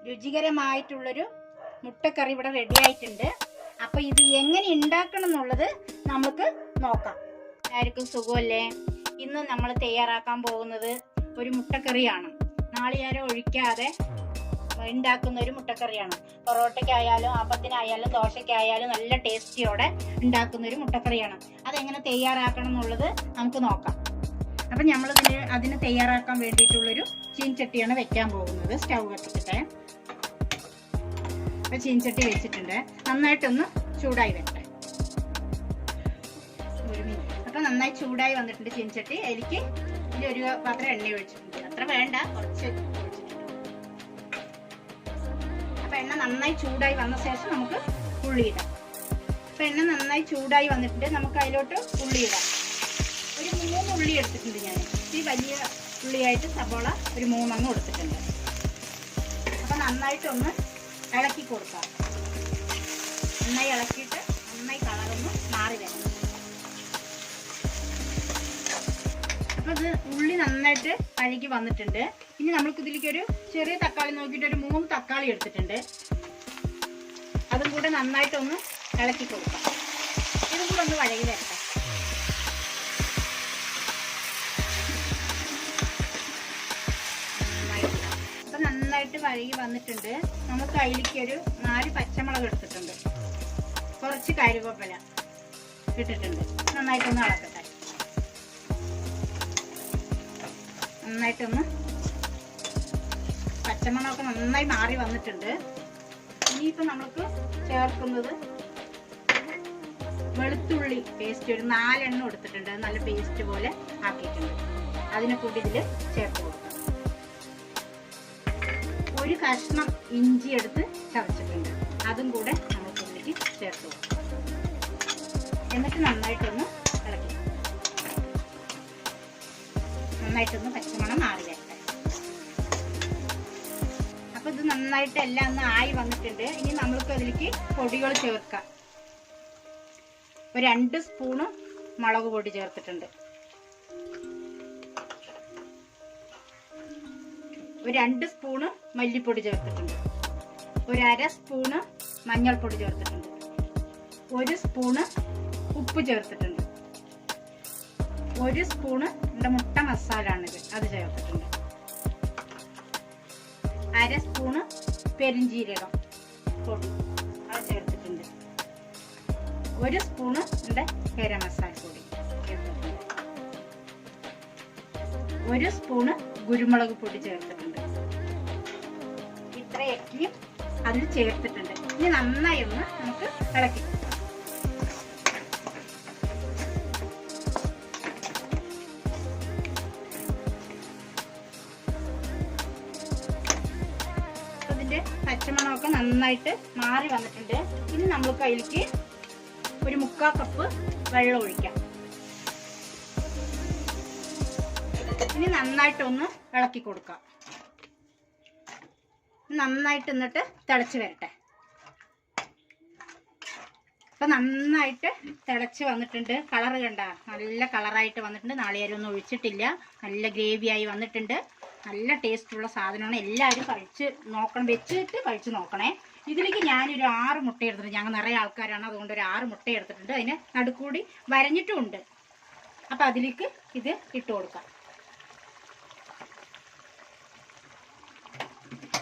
രുചികരമായിട്ടുള്ളൊരു മുട്ടക്കറി ഇവിടെ റെഡി ആയിട്ടുണ്ട്. അപ്പോൾ ഇത് എങ്ങനെ ഉണ്ടാക്കണം എന്നുള്ളത് നമുക്ക് നോക്കാം. എല്ലാവർക്കും സുഖമല്ലേ? ഇന്ന് നമ്മൾ തയ്യാറാക്കാൻ പോകുന്നത് ഒരു മുട്ടക്കറിയാണ്. നാളികേരം ഒഴിക്കാതെ ഉണ്ടാക്കുന്ന ഒരു മുട്ടക്കറിയാണ്. പൊറോട്ടയ്ക്കായാലും അപ്പത്തിനായാലും ദോശയ്ക്കായാലും നല്ല ടേസ്റ്റിയോടെ ഉണ്ടാക്കുന്ന ഒരു മുട്ടക്കറിയാണ്. അതെങ്ങനെ തയ്യാറാക്കണം എന്നുള്ളത് നമുക്ക് നോക്കാം. അപ്പം അതിന് തയ്യാറാക്കാൻ വേണ്ടിയിട്ടുള്ളൊരു ചീൻചട്ടിയാണ് വെക്കാൻ പോകുന്നത്. സ്റ്റൗ കത്തിച്ചിട്ട് അപ്പം ചീൻചട്ടി വെച്ചിട്ടുണ്ട്. നന്നായിട്ടൊന്ന് ചൂടായി വരട്ടെ. അപ്പം നന്നായി ചൂടായി വന്നിട്ടുണ്ട് ചീൻചട്ടി. അതിലേക്ക് ഇതിലൊരു പാത്രം എണ്ണ ഒഴിച്ചിട്ടുണ്ട്. അത്ര വേണ്ട, കുറച്ച് ഒഴിച്ചിട്ടുണ്ട്. അപ്പം എണ്ണ നന്നായി ചൂടായി വന്ന ശേഷം നമുക്ക് ഉള്ളി ഇടാം. അപ്പം എണ്ണ നന്നായി ചൂടായി വന്നിട്ടുണ്ട്. നമുക്ക് അതിലോട്ട് ഉള്ളി ഇടാം. ഒരു 3 ഉള്ളി എടുത്തിട്ടുണ്ട് ഞാൻ. ഈ വലിയ ഉള്ളിയായിട്ട് സബോള ഒരു 3 എടുത്തിട്ടുണ്ട്. അപ്പം നന്നായിട്ടൊന്ന് ഇളക്കി കൊടുക്കാം. നന്നായി ഇളക്കിയിട്ട് നന്നായി കളറൊന്ന് മാറി വരണം. അപ്പം ഇത് ഉള്ളി നന്നായിട്ട് കഴുകി വന്നിട്ടുണ്ട്. ഇനി നമ്മൾക്ക് ഇതിലേക്ക് ഒരു ചെറിയ തക്കാളി നോക്കിയിട്ട് ഒരു 3 തക്കാളി എടുത്തിട്ടുണ്ട്. അതും കൂടെ നന്നായിട്ടൊന്ന് ഇളക്കി കൊടുക്കാം. ഇതും കൂടെ ഒന്ന് വഴകി വരട്ടെ. നന്നായിട്ട് വഴകി വന്നിട്ടുണ്ട്. നമുക്ക് അതിലേക്ക് ഒരു 4 പച്ചമുളക് എടുത്തിട്ടുണ്ട്. കുറച്ച് കറിവേപ്പില ഇട്ടിട്ടുണ്ട്. നന്നായിട്ടൊന്ന് ഇളക്കട്ടെ. നന്നായിട്ടൊന്ന് പച്ചമുളകൊക്കെ നന്നായി മാറി വന്നിട്ടുണ്ട്. ഇനിയിപ്പോൾ നമുക്ക് ചേർക്കുന്നത് വെളുത്തുള്ളി പേസ്റ്റ് ഒരു 4 എണ്ണം എടുത്തിട്ടുണ്ട്. നല്ല പേസ്റ്റ് പോലെ ആക്കിയിട്ടുണ്ട്. അതിനെ കൂടി ഇതിൽ ചേർത്ത് കൊടുക്കാം. ഒരു കഷ്ണം ഇഞ്ചി എടുത്ത് ചതച്ചിട്ടുണ്ട്. അതും കൂടെ നമുക്ക് ഇതിലേക്ക് ചേർത്ത് കൊടുക്കാം. എന്നിട്ട് നന്നായിട്ടൊന്ന് ഇളക്കി നന്നായിട്ടൊന്ന് പച്ചമണം മാറി വരട്ടെ. അപ്പൊ ഇത് നന്നായിട്ട് എല്ലാം ഒന്ന് ആയി വന്നിട്ടുണ്ട്. ഇനി നമ്മൾക്ക് അതിലേക്ക് പൊടികൾ ചേർക്കാം. ഒരു 2 സ്പൂണ് മുളക് പൊടി ചേർത്തിട്ടുണ്ട്. ഒരു 2 സ്പൂണ് മല്ലിപ്പൊടി ചേർത്തിട്ടുണ്ട്. ഒരു 1/2 സ്പൂണ് മഞ്ഞൾപ്പൊടി ചേർത്തിട്ടുണ്ട്. 1 സ്പൂണ് ഉപ്പ് ചേർത്തിട്ടുണ്ട്. 1 സ്പൂണ് മുട്ട മസാല ആണിത്, അത് ചേർത്തിട്ടുണ്ട്. 1/2 സ്പൂണ് പെരിഞ്ജീരകം പൊടി, അത് ചേർത്തിട്ടുണ്ട്. 1 സ്പൂണ് ഗരം മസാല പൊടി ചേർത്തിട്ടുണ്ട്. 1 സ്പൂണ് കുരുമുളക് പൊടി ചേർത്തിട്ടുണ്ട്. ഇത്രയൊക്കെ അതിൽ ചേർത്തിട്ടുണ്ട്. ഇനി നന്നായി ഒന്ന് നമുക്ക് ഇളക്കി. അതിന്റെ പച്ചമണമൊക്കെ നന്നായിട്ട് മാറി വന്നിട്ടുണ്ട്. ഇനി നമുക്ക് അതിലേക്ക് ഒരു 3/4 കപ്പ് വെള്ളം ഒഴിക്കാം. ഇനി നന്നായിട്ടൊന്ന് ഇളക്കി കൊടുക്കാം. നന്നായിട്ട് എന്നിട്ട് തിളച്ച് വരട്ടെ. അപ്പം നന്നായിട്ട് തിളച്ച് വന്നിട്ടുണ്ട്. കളറ് കണ്ട നല്ല കളറായിട്ട് വന്നിട്ടുണ്ട്. നാളികേരം ഒന്നും ഒഴിച്ചിട്ടില്ല. നല്ല ഗ്രേവിയായി വന്നിട്ടുണ്ട്. നല്ല ടേസ്റ്റുള്ള സാധനമാണ്. എല്ലാവരും കഴിച്ച് നോക്കണം, വെച്ചിട്ട് കഴിച്ച് നോക്കണേ. ഇതിലേക്ക് ഞാനൊരു 6 മുട്ട എടുത്തിട്ടുണ്ട്. ഞങ്ങൾ നിറയെ ആൾക്കാരാണ്, അതുകൊണ്ട് ഒരു 6 മുട്ട എടുത്തിട്ടുണ്ട്. അതിന് നടുക്കൂടി വരഞ്ഞിട്ടുമുണ്ട്. അപ്പം അതിലേക്ക് ഇത് ഇട്ട് കൊടുക്കാം.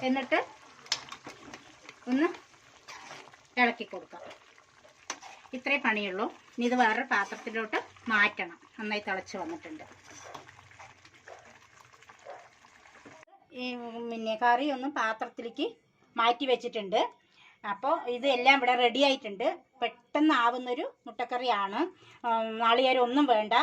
എന്നിട്ട് ഒന്ന് ഇളക്കി കൊടുക്കാം. ഇത്രേ പണിയുള്ളൂ. ഇനി ഇത് വേറൊരു പാത്രത്തിലോട്ട് മാറ്റണം. നന്നായി തിളച്ച് വന്നിട്ടുണ്ട്. ഈ കറി ഒന്ന് പാത്രത്തിലേക്ക് മാറ്റി വെച്ചിട്ടുണ്ട്. അപ്പോൾ ഇതെല്ലാം ഇവിടെ റെഡി ആയിട്ടുണ്ട്. പെട്ടെന്ന് ആവുന്നൊരു മുട്ടക്കറിയാണ്. നാളികേരം ഒന്നും വേണ്ട.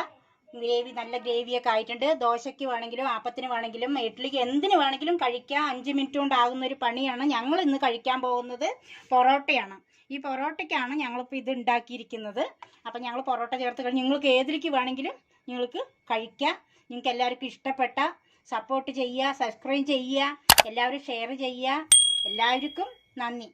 ഗ്രേവി നല്ല ഗ്രേവിയൊക്കെ ആയിട്ടുണ്ട്. ദോശയ്ക്ക് വേണമെങ്കിലും അപ്പത്തിന് വേണമെങ്കിലും ഇഡ്ഡലിക്ക് എന്തിനു വേണമെങ്കിലും കഴിക്കാം. 5 മിനിറ്റ് കൊണ്ടാകുന്ന ഒരു പണിയാണ്. ഞങ്ങൾ ഇന്ന് കഴിക്കാൻ പോകുന്നത് പൊറോട്ടയാണ്. ഈ പൊറോട്ടയ്ക്കാണ് ഞങ്ങളിപ്പോൾ ഇത് ഉണ്ടാക്കിയിരിക്കുന്നത്. അപ്പം ഞങ്ങൾ പൊറോട്ട ചേർത്ത് കഴിഞ്ഞ് നിങ്ങൾക്ക് ഏതിലേക്ക് വേണമെങ്കിലും നിങ്ങൾക്ക് കഴിക്കാം. നിങ്ങൾക്ക് എല്ലാവർക്കും ഇഷ്ടപ്പെട്ട സപ്പോർട്ട് ചെയ്യുക, സബ്സ്ക്രൈബ് ചെയ്യുക, എല്ലാവരും ഷെയർ ചെയ്യുക. എല്ലാവർക്കും നന്ദി.